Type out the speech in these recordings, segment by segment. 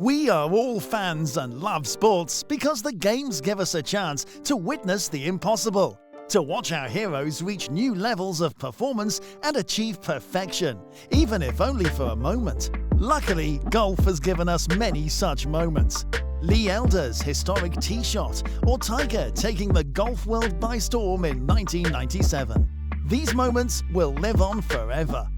We are all fans and love sports because the games give us a chance to witness the impossible, to watch our heroes reach new levels of performance and achieve perfection, even if only for a moment. Luckily, golf has given us many such moments. Lee Elder's historic tee shot, or Tiger taking the golf world by storm in 1997. These moments will live on forever.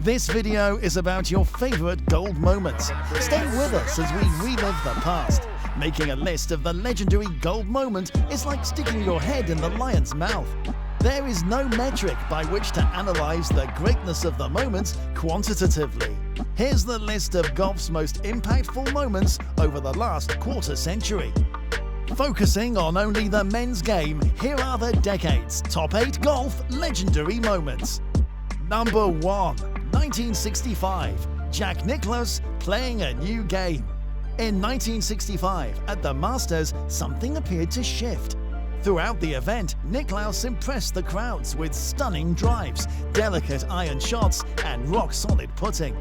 This video is about your favorite gold moments. Stay with us as we relive the past. Making a list of the legendary gold moment is like sticking your head in the lion's mouth. There is no metric by which to analyze the greatness of the moments quantitatively. Here's the list of golf's most impactful moments over the last quarter century. Focusing on only the men's game, here are the decade's top 8 golf legendary moments. Number 1. 1965. Jack Nicklaus playing a new game. In 1965, at the Masters, something appeared to shift. Throughout the event, Nicklaus impressed the crowds with stunning drives, delicate iron shots, and rock-solid putting.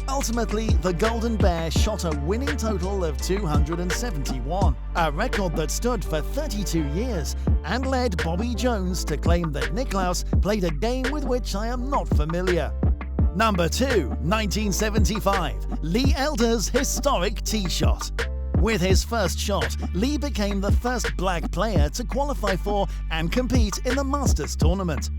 Ultimately, the Golden Bear shot a winning total of 271, a record that stood for 32 years, and led Bobby Jones to claim that Nicklaus played a game with which I am not familiar. Number 2. 1975. Lee Elder's historic tee shot. With his first shot, Lee became the first black player to qualify for and compete in the Masters tournament.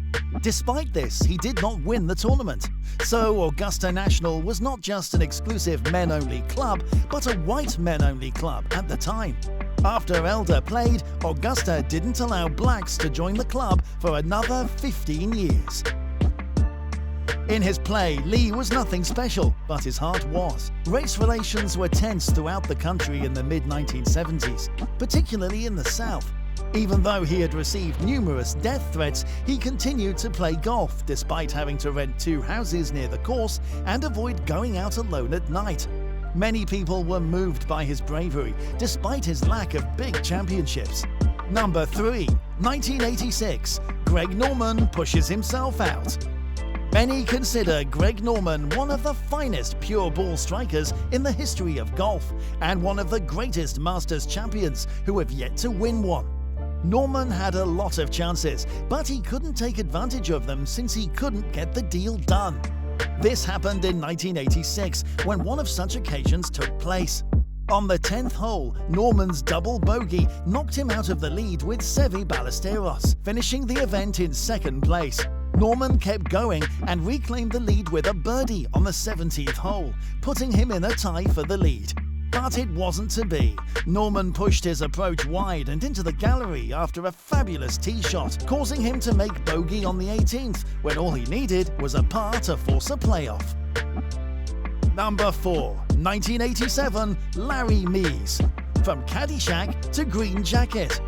Despite this, he did not win the tournament. So Augusta National was not just an exclusive men-only club, but a white men-only club at the time. After Elder played, Augusta didn't allow blacks to join the club for another 15 years. In his play, Lee was nothing special, but his heart was. Race relations were tense throughout the country in the mid-1970s, particularly in the South. Even though he had received numerous death threats, he continued to play golf despite having to rent 2 houses near the course and avoid going out alone at night. Many people were moved by his bravery, despite his lack of big championships. Number 3. 1986. Greg Norman pushes himself out. Many consider Greg Norman one of the finest pure ball strikers in the history of golf, and one of the greatest Masters champions who have yet to win one. Norman had a lot of chances, but he couldn't take advantage of them since he couldn't get the deal done. This happened in 1986, when one of such occasions took place. On the 10th hole, Norman's double bogey knocked him out of the lead with Seve Ballesteros, finishing the event in second place. Norman kept going and reclaimed the lead with a birdie on the 17th hole, putting him in a tie for the lead. But it wasn't to be. Norman pushed his approach wide and into the gallery after a fabulous tee shot, causing him to make bogey on the 18th, when all he needed was a par to force a playoff. Number 4. 1987. Larry Mees. From Caddyshack to Green Jacket.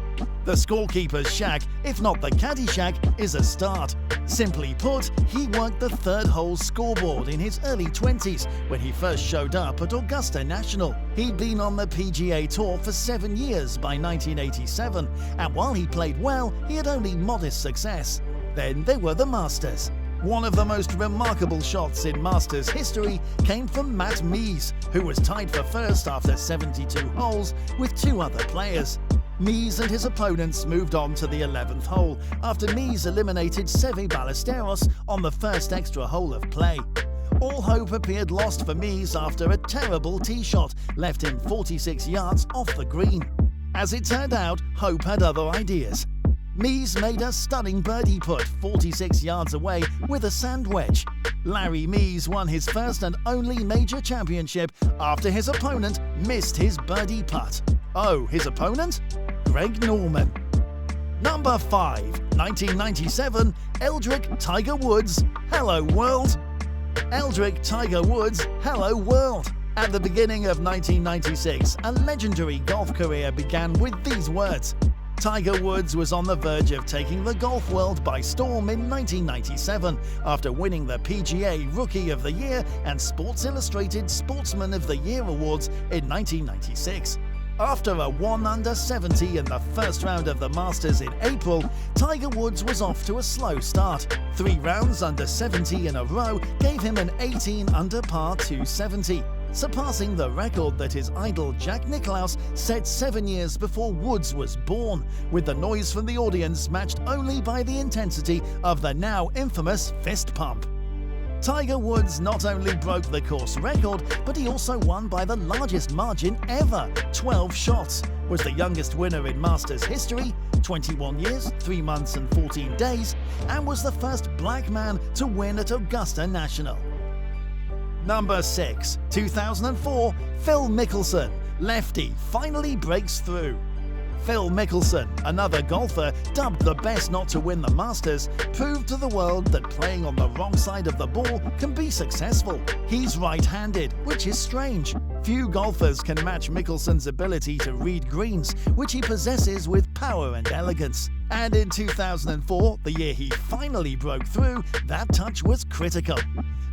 The scorekeeper's shack, if not the caddy shack, is a start. Simply put, he worked the 3rd hole scoreboard in his early 20s when he first showed up at Augusta National. He'd been on the PGA Tour for 7 years by 1987, and while he played well, he had only modest success. Then there were the Masters. One of the most remarkable shots in Masters history came from Matt Mees, who was tied for first after 72 holes with 2 other players. Mees and his opponents moved on to the 11th hole after Mees eliminated Seve Ballesteros on the first extra hole of play. All hope appeared lost for Mees after a terrible tee shot left him 46 yards off the green. As it turned out, hope had other ideas. Mees made a stunning birdie putt 46 yards away with a sand wedge. Larry Mees won his first and only major championship after his opponent missed his birdie putt. Oh, his opponent? Greg Norman. Number 5. 1997. Eldrick, Tiger Woods, Hello World. Eldrick, Tiger Woods, Hello World. At the beginning of 1996, a legendary golf career began with these words. Tiger Woods was on the verge of taking the golf world by storm in 1997 after winning the PGA Rookie of the Year and Sports Illustrated Sportsman of the Year awards in 1996. After a 1-under-70 in the first round of the Masters in April, Tiger Woods was off to a slow start. 3 rounds under 70 in a row gave him an 18 under par 270. surpassing the record that his idol Jack Nicklaus set 7 years before Woods was born, with the noise from the audience matched only by the intensity of the now infamous fist pump. Tiger Woods not only broke the course record, but he also won by the largest margin ever, 12 shots, was the youngest winner in Masters history, 21 years, 3 months and 14 days, and was the first black man to win at Augusta National. Number 6. 2004, Phil Mickelson, Lefty, finally breaks through. Phil Mickelson, another golfer dubbed the best not to win the Masters, proved to the world that playing on the wrong side of the ball can be successful. He's right-handed, which is strange. Few golfers can match Mickelson's ability to read greens, which he possesses with power and elegance. And in 2004, the year he finally broke through, that touch was critical.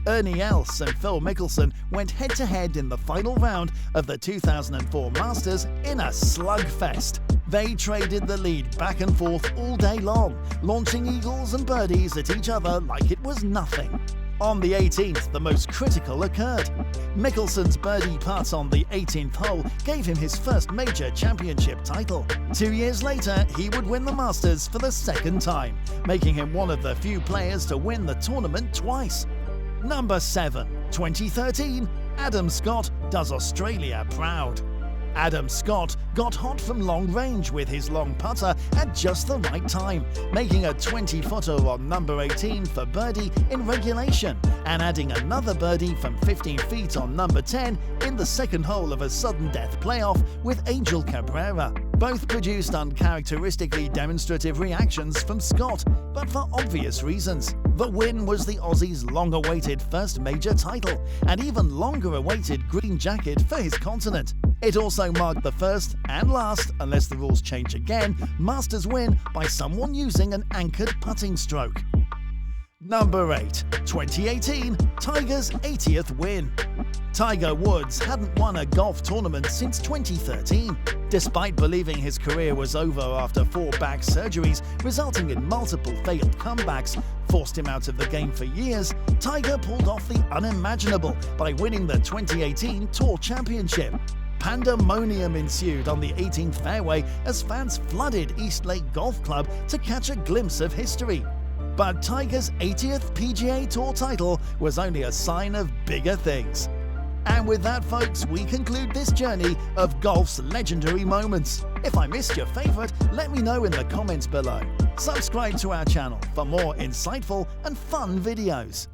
Ernie Els and Phil Mickelson went head-to-head in the final round of the 2004 Masters in a slugfest. They traded the lead back and forth all day long, launching eagles and birdies at each other like it was nothing. On the 18th, the most critical occurred. Mickelson's birdie putt on the 18th hole gave him his first major championship title. 2 years later, he would win the Masters for the second time, making him one of the few players to win the tournament twice. Number 7. 2013, Adam Scott does Australia proud. Adam Scott got hot from long range with his long putter at just the right time, making a 20-footer on number 18 for birdie in regulation and adding another birdie from 15 feet on number 10 in the second hole of a sudden death playoff with Angel Cabrera. Both produced uncharacteristically demonstrative reactions from Scott, but for obvious reasons. The win was the Aussie's long-awaited first major title, and even longer-awaited green jacket for his continent. It also marked the first and last, unless the rules change again, Masters win by someone using an anchored putting stroke. Number 8. 2018, Tiger's 80th win. Tiger Woods hadn't won a golf tournament since 2013. Despite believing his career was over after 4 back surgeries, resulting in multiple failed comebacks, forced him out of the game for years, Tiger pulled off the unimaginable by winning the 2018 Tour Championship. Pandemonium ensued on the 18th fairway as fans flooded Eastlake Golf Club to catch a glimpse of history. But Tiger's 80th PGA Tour title was only a sign of bigger things. And with that, folks, we conclude this journey of golf's legendary moments. If I missed your favorite, let me know in the comments below. Subscribe to our channel for more insightful and fun videos.